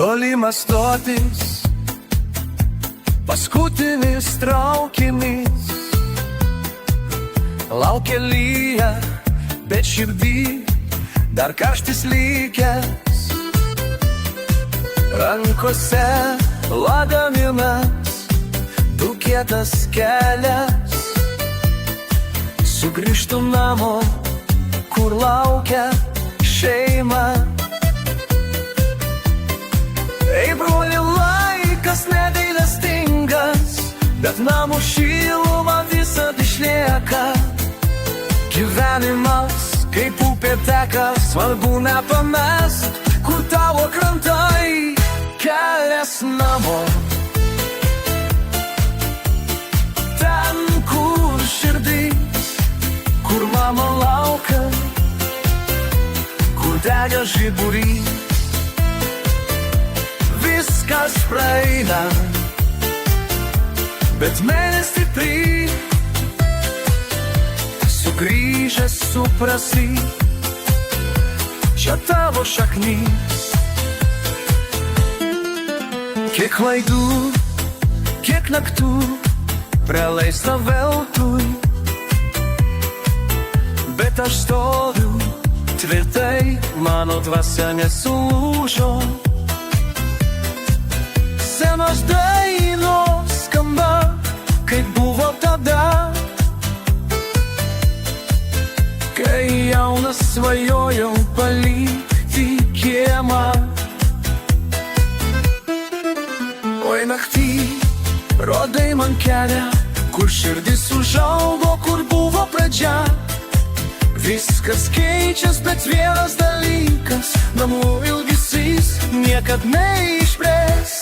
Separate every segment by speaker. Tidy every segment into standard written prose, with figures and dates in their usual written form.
Speaker 1: Tolimas stotis, paskutinis traukinys, laukia lyja, bet širdį dar karštis likęs. Rankose lagaminas, du kietas kelias, sugrįžtu namo, kur laukia šeima. Ei, broli, laikas negailestingas, bet namų šiluma visad išlieka. Gyvenimas kaip upė teka, svarbu nepamest, kur tavo krantai kelias namo. Ten, kur širdis, kur mama laukia, kur dega žiburys. Viskas praeina, bet meilė stipri, sugrįžęs suprasi, čia tavo šaknys. Kiek klaidų, kiek naktų praleista veltui, bet aš stoviu tvirtai, mano dvasia nesulūžo. Senos dainos skamba, kaip buvo tada, kai jaunas svajojau palikti kiemą. Oi, naktį rodai man kelią, kur širdis užaugo, kur buvo pradžia. Viskas keičias, bet vienas dalykas, namų ilgesys niekad neišblės.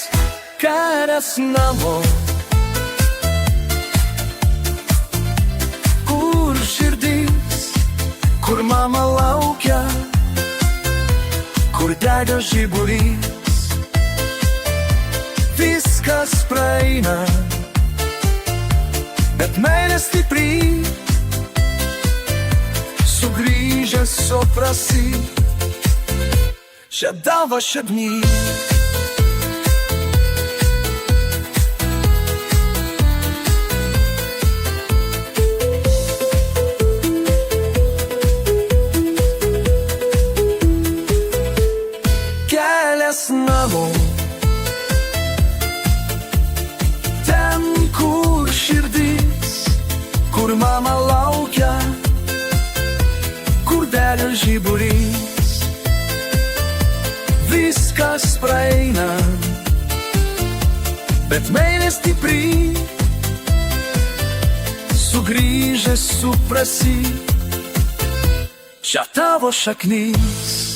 Speaker 1: Kelias namo, kur širdis, kur mama laukia, kur dega žiburys. Viskas praeina, bet meilė stipri, sugrįžęs suprasi, čia tavo šaknys. Namo, ten, kur širdis, kur mama laukia, kur dega žiburys. Viskas praeina, bet meilė stipri, sugrįžęs suprasi, čia tavo šaknys.